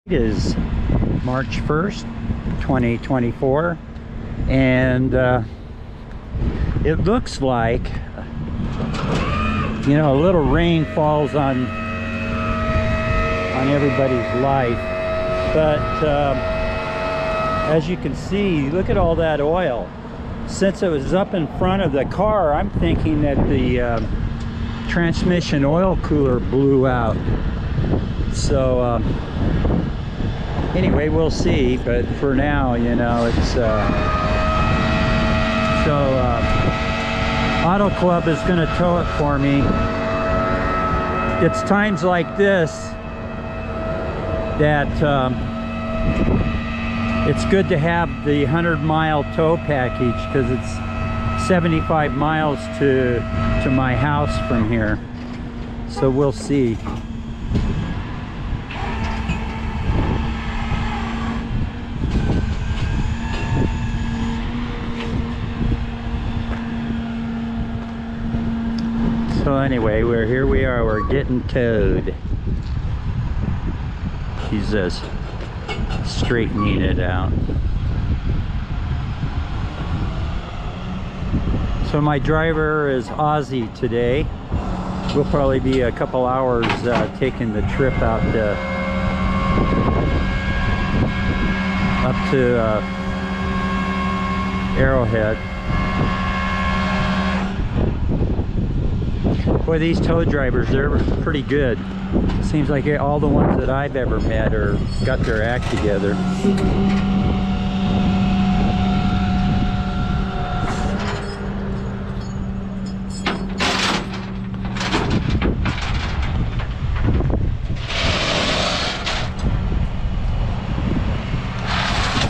It is March 1st, 2024, and it looks like, you know, a little rain falls on everybody's life, but as you can see, look at all that oil. Since it was up in front of the car, I'm thinking that the transmission oil cooler blew out. So anyway, we'll see, but for now, you know, it's Auto Club is going to tow it for me. It's times like this that it's good to have the 100-mile tow package, because it's 75 miles to my house from here. So we'll see. So anyway, here we are, we're getting towed. She's just straightening it out. So my driver is Ozzy today. We'll probably be a couple hours taking the trip out up to Arrowhead. Boy, these tow drivers, they're pretty good. Seems like all the ones that I've ever met got their act together.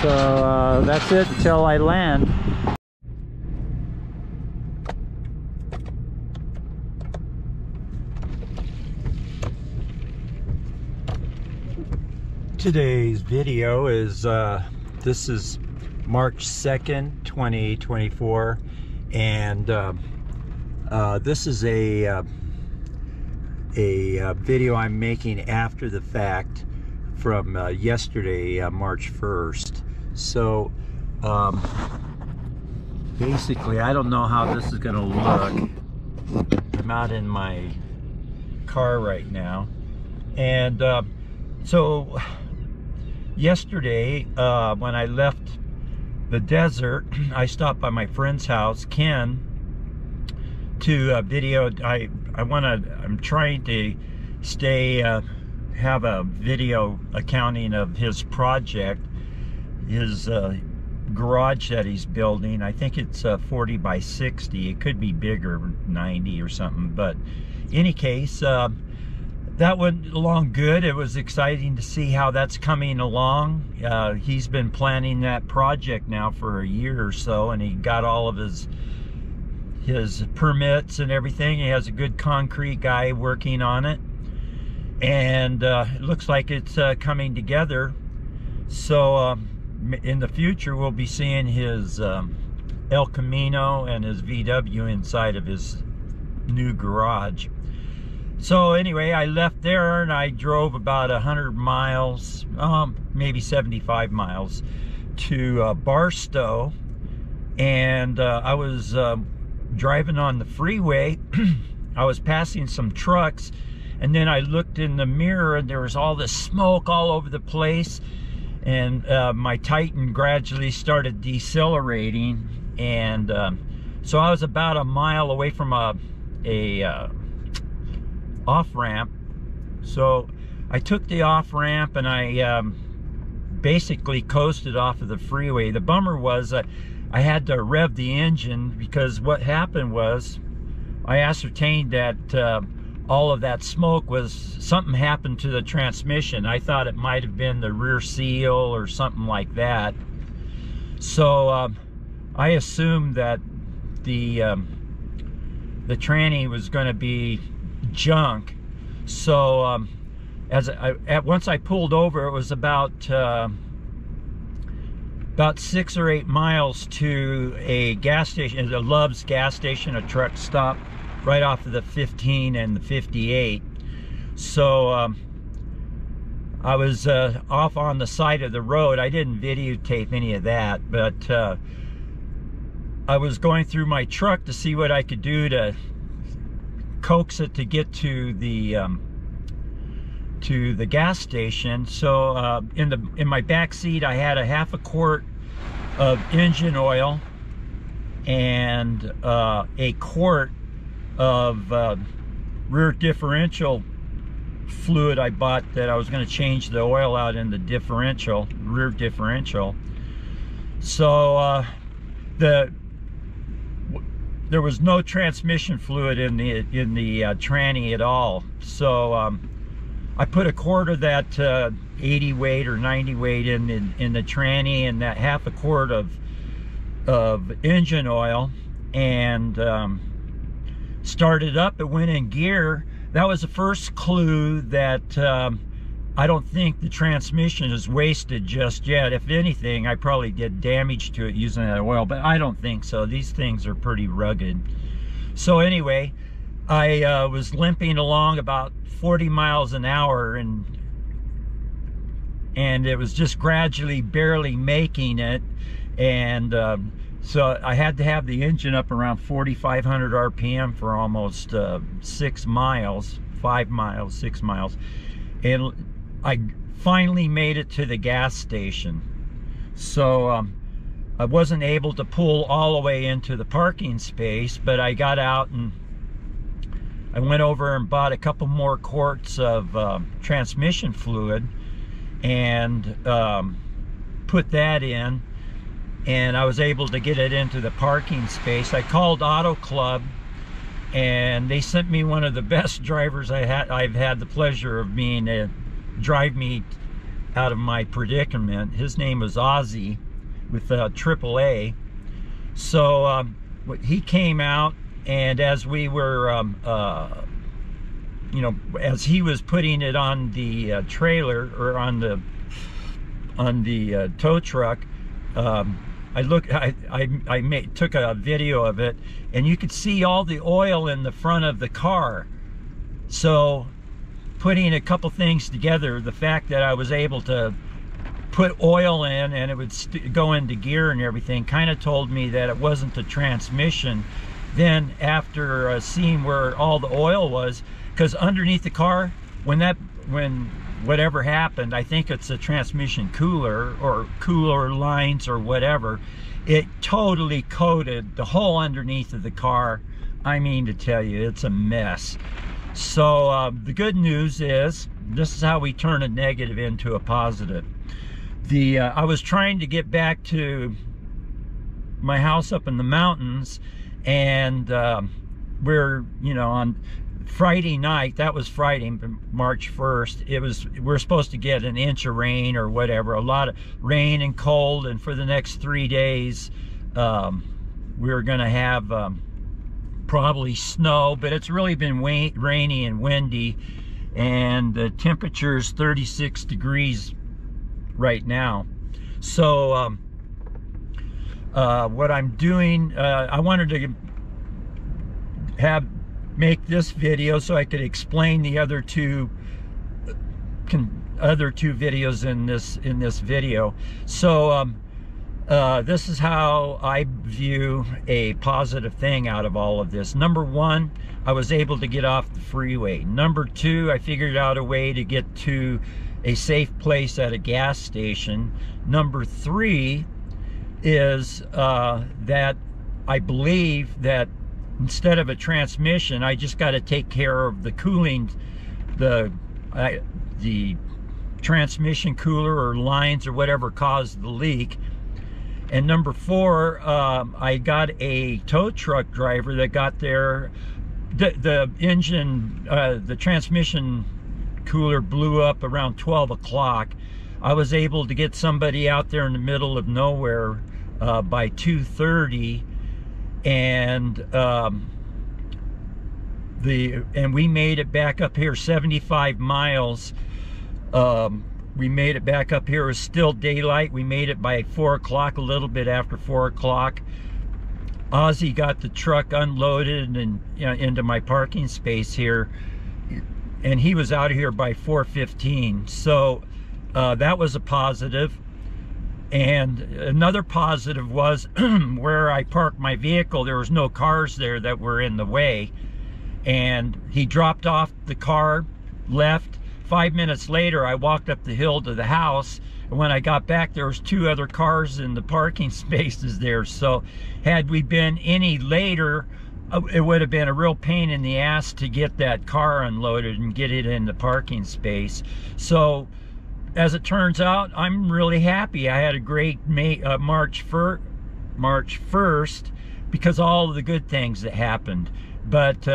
So that's it until I land. Today's video is this is March 2nd, 2024, and this is a video I'm making after the fact from yesterday, March 1st. So basically, I don't know how this is going to look. I'm out in my car right now, and so yesterday, when I left the desert, I stopped by my friend's house, Ken, to video. I'm trying to have a video accounting of his project, his garage that he's building. I think it's 40 by 60. It could be bigger, 90 or something. But in any case, that went along good. It was exciting to see how that's coming along. He's been planning that project now for a year or so, and he got all of his permits and everything. He has a good concrete guy working on it, and it looks like it's coming together. So in the future, we'll be seeing his El Camino and his VW inside of his new garage. So anyway, I left there and I drove about 100 miles, maybe 75 miles, to Barstow, and I was driving on the freeway. I was passing some trucks, and then I looked in the mirror and there was all this smoke all over the place, and my Titan gradually started decelerating, and so I was about a mile away from a off-ramp. So I took the off-ramp and I basically coasted off of the freeway. The bummer was I had to rev the engine, because what happened was I ascertained that all of that smoke was something happened to the transmission. I thought it might have been the rear seal or something like that. So I assumed that the tranny was going to be junk. So once I pulled over, it was about 6 or 8 miles to a gas station, a Love's gas station, a truck stop right off of the 15 and the 58. So I was off on the side of the road. I didn't videotape any of that, but I was going through my truck to see what I could do to coax it to get to the gas station. So in my back seat, I had a half a quart of engine oil and a quart of rear differential fluid I bought, that I was going to change the oil out in the differential, rear differential. So there was no transmission fluid in the tranny at all. So I put a quart of that 80 weight or 90 weight in the tranny, and that half a quart of engine oil, and started up. It went in gear. That was the first clue that I don't think the transmission is wasted just yet. If anything, I probably did damage to it using that oil, but I don't think so. These things are pretty rugged. So anyway, I was limping along about 40 miles an hour, and it was just gradually barely making it. And so I had to have the engine up around 4,500 RPM for almost 6 miles, 5 miles, 6 miles. And I finally made it to the gas station. So I wasn't able to pull all the way into the parking space, but I got out and I went over and bought a couple more quarts of transmission fluid and put that in, and I was able to get it into the parking space. I called Auto Club, and they sent me one of the best drivers I've had the pleasure of being to drive me out of my predicament. His name was Ozzy with AAA. So he came out, and as we were you know, as he was putting it on the trailer, or on the tow truck, I took a video of it, and you could see all the oil in the front of the car. So putting a couple things together, the fact that I was able to put oil in and it would go into gear and everything, kind of told me that it wasn't the transmission. Then after seeing where all the oil was, because underneath the car, when whatever happened, I think it's a transmission cooler or cooler lines or whatever, it totally coated the whole underneath of the car. I mean to tell you, it's a mess. So the good news is, this is how we turn a negative into a positive. I was trying to get back to my house up in the mountains, and we're, you know, on Friday night, that was Friday, March 1st, we're supposed to get an inch of rain or whatever, a lot of rain and cold, and for the next 3 days we were going to have probably snow, but it's really been rainy and windy, and the temperature is 36 degrees right now. So what I'm doing, I wanted to make this video so I could explain the other two videos in this video. So this is how I view a positive thing out of all of this. Number one, I was able to get off the freeway. Number two, I figured out a way to get to a safe place at a gas station. Number three is that I believe that instead of a transmission, I just got to take care of the cooling, the transmission cooler or lines or whatever caused the leak. And number four, I got a tow truck driver that got there. The engine, the transmission cooler blew up around 12 o'clock. I was able to get somebody out there in the middle of nowhere by 2:30, and we made it back up here 75 miles. We made it back up here. It was still daylight. We made it by 4 o'clock, a little bit after 4 o'clock. Ozzy got the truck unloaded and, you know, into my parking space here, and he was out of here by 4:15. So that was a positive. And another positive was where I parked my vehicle, there was no cars there that were in the way. And he dropped off the car, left. 5 minutes later, I walked up the hill to the house. And when I got back, there was 2 other cars in the parking spaces there. So had we been any later, it would have been a real pain in the ass to get that car unloaded and get it in the parking space. So as it turns out, I'm really happy. I had a great March 1st because all of the good things that happened. But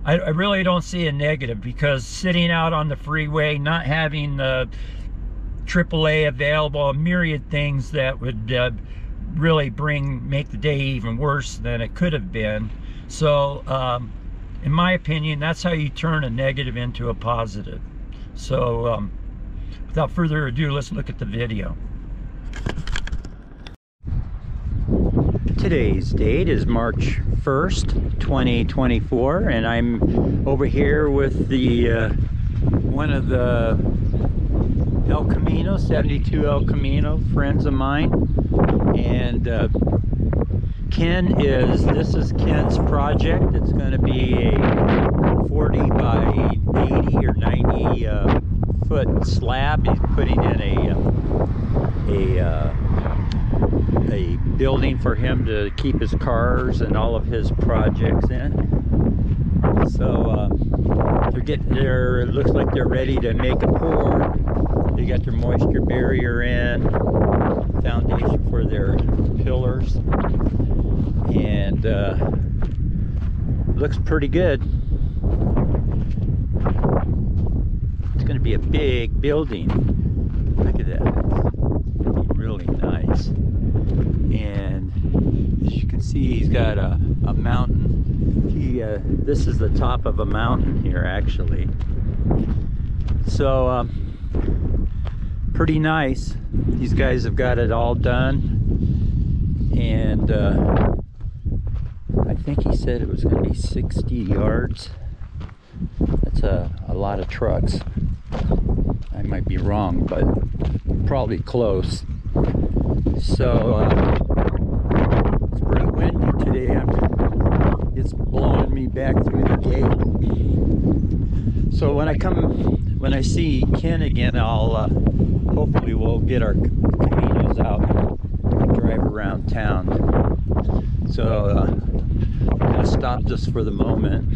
I really don't see a negative, because sitting out on the freeway, not having the AAA available, a myriad things that would really make the day even worse than it could have been. So in my opinion, that's how you turn a negative into a positive. So without further ado, let's look at the video. Today's date is March 1st, 2024, and I'm over here with the one of the El Camino, 72 El Camino friends of mine. And this is Ken's project. It's going to be a 40 by 80 or 90 foot slab. He's putting in a building for him to keep his cars and all of his projects in. So they're getting there. It looks like they're ready to make a pour. They got their moisture barrier in, foundation for their pillars, and looks pretty good. It's going to be a big building. Look at that. It's going to be really nice. And as you can see, he's got a mountain. This is the top of a mountain here, actually. So pretty nice. These guys have got it all done, and I think he said it was going to be 60 yards. That's a lot of trucks. I might be wrong, but probably close. So it's pretty windy today. It's blowing me back through the gate. So when I see Ken again, I'll hopefully we'll get our Caminos out and drive around town. So I'll stop just for the moment.